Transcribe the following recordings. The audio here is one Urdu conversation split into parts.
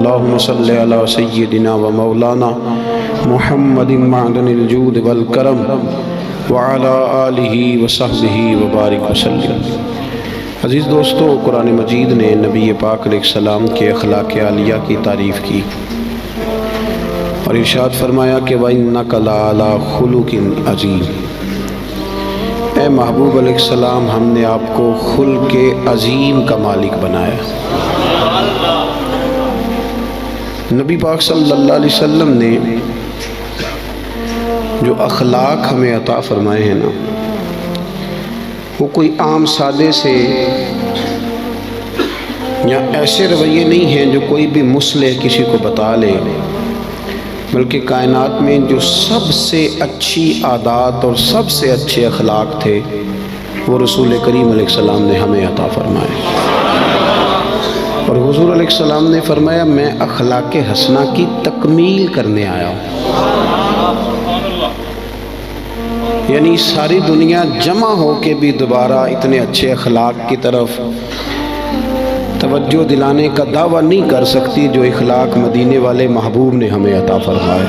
اللہم صلی علی سیدنا و مولانا محمد معدن الجود والکرم وعلی آلہ وصحبہ وبارک وسلم۔ عزیز دوستو، قرآن مجید نے نبی پاک علیہ السلام کے اخلاق عالیہ کی تعریف کی اور ارشاد فرمایا کہ وَإِنَّكَ لَعَلَىٰ خُلُقٍ عَظِيمٍ۔ اے محبوب علیہ السلام، ہم نے آپ کو خلق عظیم کا مالک بنایا۔ نبی پاک صلی اللہ علیہ وسلم نے جو اخلاق ہمیں عطا فرمائے ہیں نا، وہ کوئی عام سادے سے یا ایسے رویے نہیں ہیں جو کوئی بھی مصلح کسی کو بتا لے، بلکہ کائنات میں جو سب سے اچھی عادات اور سب سے اچھے اخلاق تھے وہ رسول کریم علیہ السلام نے ہمیں عطا فرمائے۔ اور حضور علیہ السلام نے فرمایا، میں اخلاق حسنہ کی تکمیل کرنے آیا ہوں۔ یعنی ساری دنیا جمع ہو کے بھی دوبارہ اتنے اچھے اخلاق کی طرف توجہ دلانے کا دعویٰ نہیں کر سکتی جو اخلاق مدینے والے محبوب نے ہمیں عطا فرمائے۔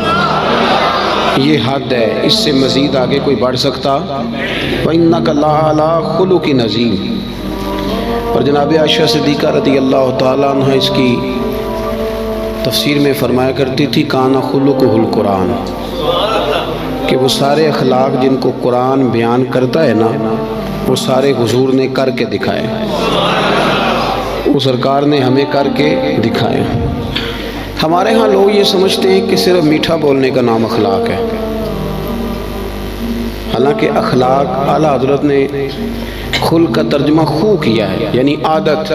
یہ حد ہے، اس سے مزید آگے کوئی بڑھ سکتا؟ وَإِنَّكَ لَعَلَىٰ خُلُقٍ عَظِيمٍ۔ اور جناب عائشہ صدیقہ رضی اللہ تعالیٰ عنہ اس کی تفسیر میں فرمایا کرتی تھی، کان خلقہ القرآن، کہ وہ سارے اخلاق جن کو قرآن بیان کرتا ہے نا، وہ سارے حضور نے کر کے دکھائے، وہ سرکار نے ہمیں کر کے دکھائے۔ ہمارے ہاں لوگ یہ سمجھتے ہیں کہ صرف میٹھا بولنے کا نام اخلاق ہے، حالانکہ اخلاق اعلیٰ حضرت نے خلق کا ترجمہ خو کیا ہے، یعنی عادت۔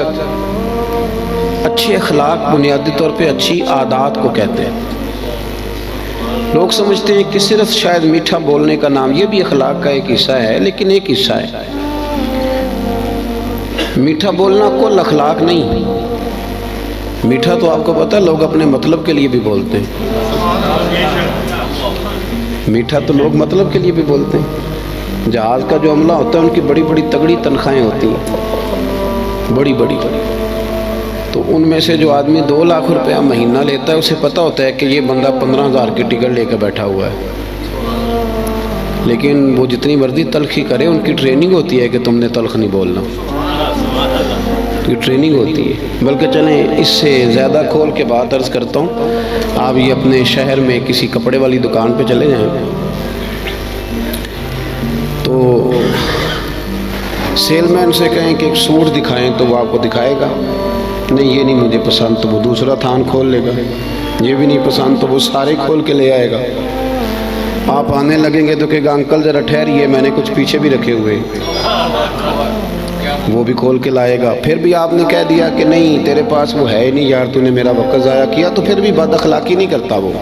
اچھے اخلاق بنیادی طور پہ اچھی عادات کو کہتے ہیں۔ لوگ سمجھتے ہیں کہ صرف شاید میٹھا بولنے کا نام، یہ بھی اخلاق کا ایک حصہ ہے، لیکن ایک حصہ ہے۔ میٹھا بولنا کل اخلاق نہیں۔ میٹھا تو آپ کو پتہ ہے لوگ اپنے مطلب کے لیے بھی بولتے ہیں، میٹھا تو لوگ مطلب کے لیے بھی بولتے ہیں۔ جہاز کا جو عملہ ہوتا ہے ان کی بڑی بڑی تگڑی تنخواہیں ہوتی ہیں، بڑی بڑی، تو ان میں سے جو آدمی 2 لاکھ روپیہ مہینہ لیتا ہے اسے پتہ ہوتا ہے کہ یہ بندہ 15,000 کی ٹکٹ لے کے بیٹھا ہوا ہے، لیکن وہ جتنی مرضی تلخی کرے، ان کی ٹریننگ ہوتی ہے کہ تم نے تلخ نہیں بولنا، کی ٹریننگ ہوتی ہے۔ بلکہ چلیں اس سے زیادہ کھول کے بات عرض کرتا ہوں، آپ یہ اپنے شہر میں کسی کپڑے والی دکان پہ چلے جائیں تو سیل مین سے کہیں کہ ایک سوٹ دکھائیں تو وہ آپ کو دکھائے گا، نہیں یہ نہیں مجھے پسند، تو وہ دوسرا تھان کھول لے گا، یہ بھی نہیں پسند تو وہ سارے کھول کے لے آئے گا۔ آپ آنے لگیں گے تو کہے گا انکل ذرا ٹھہریے، میں نے کچھ پیچھے بھی رکھے ہوئے، وہ بھی کھول کے لائے گا۔ پھر بھی آپ نے کہہ دیا کہ نہیں تیرے پاس وہ ہے ہی نہیں یار، تو نے میرا وقت ضائع کیا، تو پھر بھی بد اخلاقی نہیں کرتا وہ،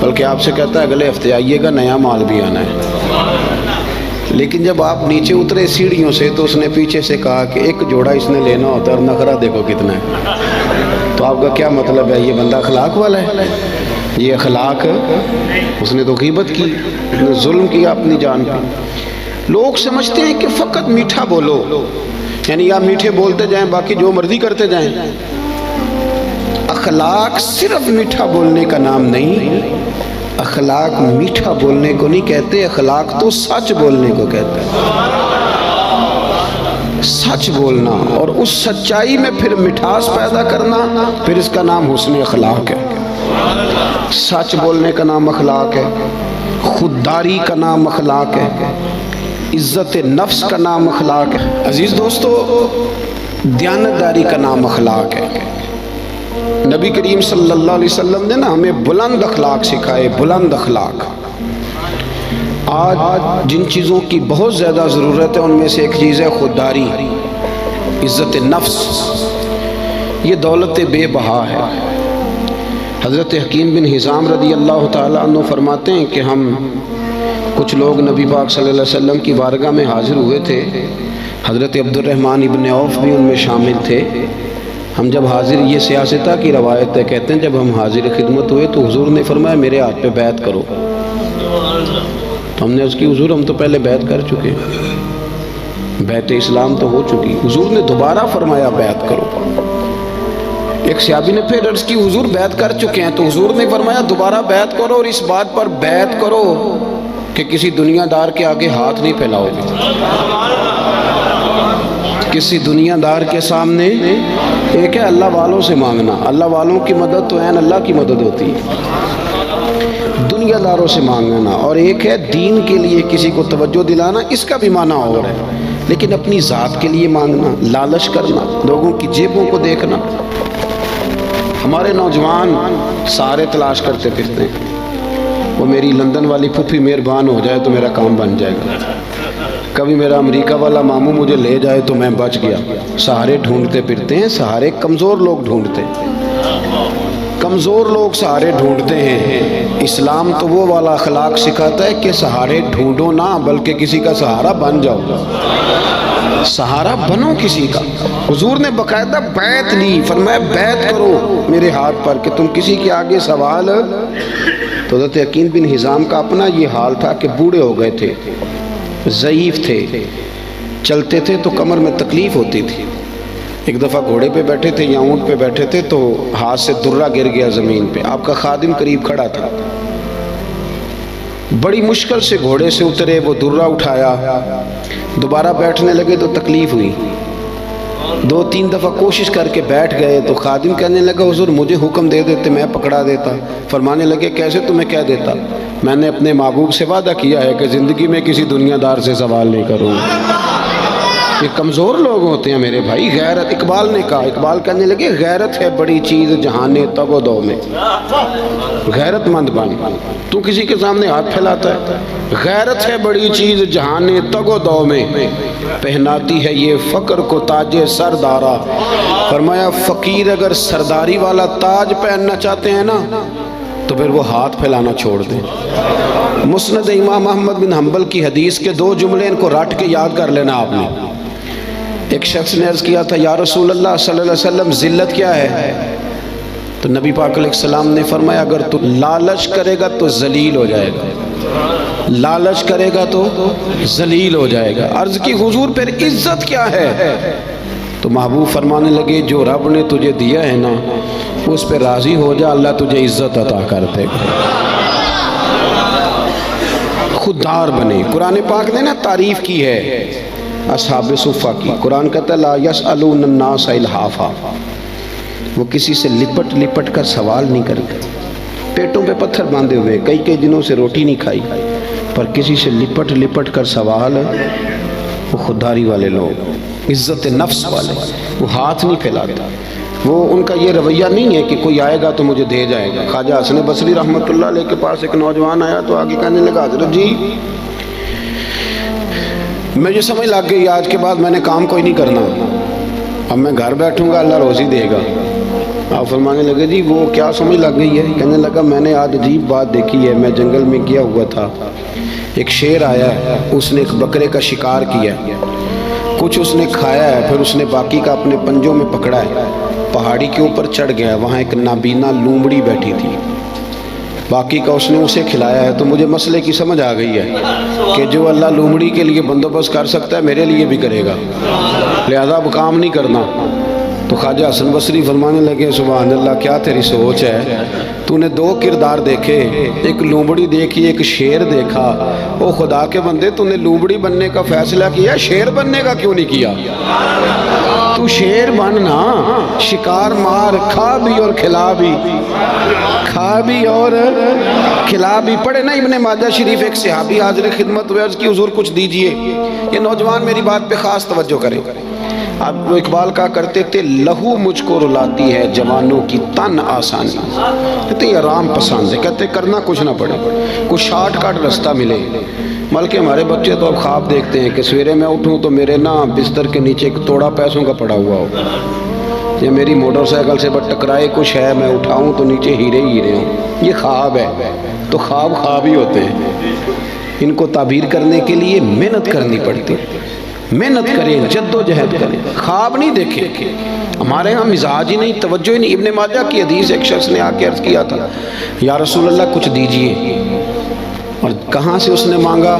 بلکہ آپ سے کہتا ہے اگلے ہفتے آئیے گا، نیا مال بھی آنا ہے۔ لیکن جب آپ نیچے اترے سیڑھیوں سے تو اس نے پیچھے سے کہا کہ ایک جوڑا اس نے لینا ہوتا ہے اور نخرہ دیکھو کتنا ہے، تو آپ کا کیا مطلب ہے؟ یہ بندہ اخلاق والا ہے؟ یہ اخلاق، اس نے تو غیبت کی، اس نے ظلم کیا اپنی جان پہ۔ لوگ سمجھتے ہیں کہ فقط میٹھا بولو، یعنی آپ میٹھے بولتے جائیں باقی جو مرضی کرتے جائیں۔ اخلاق صرف میٹھا بولنے کا نام نہیں، اخلاق میٹھا بولنے کو نہیں کہتے، اخلاق تو سچ بولنے کو کہتے ہیں۔ سچ بولنا اور اس سچائی میں پھر مٹھاس پیدا کرنا، پھر اس کا نام حسن اخلاق ہے۔ سچ بولنے کا نام اخلاق ہے، خودداری کا نام اخلاق ہے، عزت نفس کا نام اخلاق ہے۔ عزیز دوستو، دیانتداری کا نام اخلاق ہے۔ نبی کریم صلی اللہ علیہ وسلم نے نا ہمیں بلند اخلاق سکھائے، بلند اخلاق۔ آج جن چیزوں کی بہت زیادہ ضرورت ہے ان میں سے ایک چیز ہے خودداری، عزت نفس۔ یہ دولت بے بہا ہے۔ حضرت حکیم بن حزام رضی اللہ تعالیٰ عنہ فرماتے ہیں کہ ہم کچھ لوگ نبی پاک صلی اللہ علیہ وسلم کی بارگاہ میں حاضر ہوئے تھے، حضرت عبد الرحمن ابن عوف بھی ان میں شامل تھے۔ ہم جب حاضر، یہ سیاستہ کی روایت ہے، کہتے ہیں جب ہم حاضر خدمت ہوئے تو حضور نے فرمایا میرے ہاتھ پہ بیعت کرو، تو ہم نے اس کی حضور ہم تو پہلے بیعت کر چکے، بیعت اسلام تو ہو چکی۔ حضور نے دوبارہ فرمایا بیعت کرو۔ ایک صحابی نے پھر عرض کی حضور بیعت کر چکے ہیں، تو حضور نے فرمایا دوبارہ بیعت کرو اور اس بات پر بیعت کرو کہ کسی دنیا دار کے آگے ہاتھ نہیں پھیلاؤ گے، کسی دنیا دار کے سامنے۔ ایک ہے اللہ والوں سے مانگنا، اللہ والوں کی مدد تو عین اللہ کی مدد ہوتی ہے، دنیا داروں سے مانگنا، اور ایک ہے دین کے لیے کسی کو توجہ دلانا، اس کا بھی معنی اور ہے، لیکن اپنی ذات کے لیے مانگنا، لالچ کرنا، لوگوں کی جیبوں کو دیکھنا۔ ہمارے نوجوان سارے تلاش کرتے پھرتے ہیں، وہ میری لندن والی پھوپھی مہربان ہو جائے تو میرا کام بن جائے گا، کبھی میرا امریکہ والا ماموں مجھے لے جائے تو میں بچ گیا۔ سہارے ڈھونڈتے پھرتے ہیں، سہارے کمزور لوگ ڈھونڈتے ہیں، کمزور لوگ سہارے ڈھونڈتے ہیں۔ اسلام تو وہ والا اخلاق سکھاتا ہے کہ سہارے ڈھونڈو نہ بلکہ کسی کا سہارا بن جاؤ، سہارا بنو کسی کا۔ حضور نے باقاعدہ بیعت لی، فرمایا بیعت کرو میرے ہاتھ پر کہ تم کسی کے آگے سوال۔ تو حضرت حکیم بن حزام کا اپنا یہ حال تھا کہ بوڑھے ہو گئے تھے، ضعیف تھے، چلتے تھے تو کمر میں تکلیف ہوتی تھی۔ ایک دفعہ گھوڑے پہ بیٹھے تھے یا اونٹ پہ بیٹھے تھے تو ہاتھ سے درہ گر گیا زمین پہ، آپ کا خادم قریب کھڑا تھا، بڑی مشکل سے گھوڑے سے اترے، وہ درہ اٹھایا، دوبارہ بیٹھنے لگے تو تکلیف ہوئی، 2-3 دفعہ کوشش کر کے بیٹھ گئے تو خادم کہنے لگا حضور مجھے حکم دے دیتے میں پکڑا دیتا۔ فرمانے لگے کیسے تمہیں کہہ دیتا؟ میں نے اپنے محبوب سے وعدہ کیا ہے کہ زندگی میں کسی دنیا دار سے سوال نہیں کروں۔ یہ کمزور لوگ ہوتے ہیں میرے بھائی۔ غیرت، اقبال نے کہا، اقبال کہنے لگے غیرت ہے بڑی چیز جہان تگ و دو میں، غیرت مند بن، تو کسی کے سامنے ہاتھ پھیلاتا ہے؟ غیرت ہے بڑی چیز جہان تگ و دو میں، پہناتی ہے یہ فقر کو تاج سردارا۔ فرمایا فقیر اگر سرداری والا تاج پہننا چاہتے ہیں نا تو پھر وہ ہاتھ پھیلانا چھوڑ دیں۔ مسند امام احمد بن حنبل کی حدیث کے 2 جملے ان کو رٹ کے یاد کر لینا آپ نے۔ ایک شخص نے عرض کیا تھا یا رسول اللہ صلی اللہ علیہ وسلم ذلت کیا ہے؟ تو نبی پاک علیہ السلام نے فرمایا اگر تو لالچ کرے گا تو ذلیل ہو جائے گا، لالچ کرے گا تو ذلیل ہو جائے گا۔ عرض کی حضور پھر عزت کیا ہے؟ تو محبوب فرمانے لگے جو رب نے تجھے دیا ہے نا اس پہ راضی ہو جا، اللہ تجھے عزت عطا کر دے گا۔ خوددار بنے۔ قرآن پاک نے نا تعریف کی ہے اصحاب صفہ کی، قرآن کہتا ہے لا یسألون الناس الحافا، وہ کسی سے لپٹ لپٹ کر سوال نہیں کرتے، پیٹوں پہ پتھر باندھے ہوئے کئی دنوں سے روٹی نہیں کھائی، پر کسی سے لپٹ لپٹ کر سوال، وہ خودداری والے لوگ، عزت نفس والے، وہ ہاتھ نہیں پھیلاتے، وہ ان کا یہ رویہ نہیں ہے کہ کوئی آئے گا تو مجھے دے جائے گا۔ خواجہ حسن بصری رحمۃ اللہ علیہ کے پاس ایک نوجوان آیا تو آگے کہنے لگا حضرت جی مجھے سمجھ لگ گئی آج کے بعد میں نے کام کوئی نہیں کرنا، اب میں گھر بیٹھوں گا اللہ روزی دے گا۔ آپ فرمانے لگے جی وہ کیا سمجھ لگ گئی ہے؟ کہنے لگا میں نے آج عجیب بات دیکھی ہے، میں جنگل میں گیا ہوا تھا، ایک شیر آیا ہے، اس نے ایک بکرے کا شکار کیا، کچھ اس نے کھایا ہے، پھر اس نے باقی کا اپنے پنجوں میں پکڑا ہے، پہاڑی کے اوپر چڑھ گیا، وہاں ایک نابینا لومڑی بیٹھی تھی، باقی کا اس نے اسے کھلایا ہے۔ تو مجھے مسئلے کی سمجھ آ گئی ہے کہ جو اللہ لومڑی کے لیے بندوبست کر سکتا ہے میرے لیے بھی کرے گا، لہذا اب کام نہیں کرنا۔ تو خواجہ حسن بصری فرمانے لگے سبحان اللہ کیا تیری سوچ ہے، تو نے 2 کردار دیکھے، ایک لومڑی دیکھی ایک شیر دیکھا، او خدا کے بندے تو نے لومڑی بننے کا فیصلہ کیا، شیر بننے کا کیوں نہیں کیا؟ تو شیر بننا، شکار مار، کھا بھی اور کھلا بھی، کھا بھی اور کھلا بھی۔ پڑھے نا ابن ماجہ شریف، ایک صحابی حاضر خدمت ہوئے، عرض کی حضور کچھ دیجئے۔ یہ نوجوان میری بات پہ خاص توجہ کریں۔ اب وہ اقبال کہا کرتے تھے لہو مجھ کو رلاتی ہے جوانوں کی تن آسانی، کہتے ہیں آرام پسند ہے، کہتے کرنا کچھ نہ پڑے، کوئی شارٹ کٹ رستہ ملے۔ بلکہ ہمارے بچے تو اب خواب دیکھتے ہیں کہ سویرے میں اٹھوں تو میرے نا بستر کے نیچے ایک توڑا پیسوں کا پڑا ہوا ہو، یا میری موٹر سائیکل سے بس ٹکرائے کچھ ہے، میں اٹھاؤں تو نیچے ہیرے ہیرے ہوں۔ یہ خواب ہے، تو خواب خواب ہی ہوتے ہیں، ان کو تعبیر کرنے کے لیے محنت کرنی پڑتی، محنت کریں، جد و جہد کریں، خواب نہیں دیکھیں۔ ہمارے ہاں مزاج ہی نہیں، توجہ ہی نہیں۔ ابن ماجہ کی حدیث، ایک شخص نے آ کے عرض کیا تھا یا رسول اللہ کچھ دیجئے، اور کہاں سے اس نے مانگا؟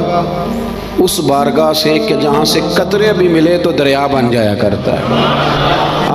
اس بارگاہ سے کہ جہاں سے قطرے بھی ملے تو دریا بن جایا کرتا ہے۔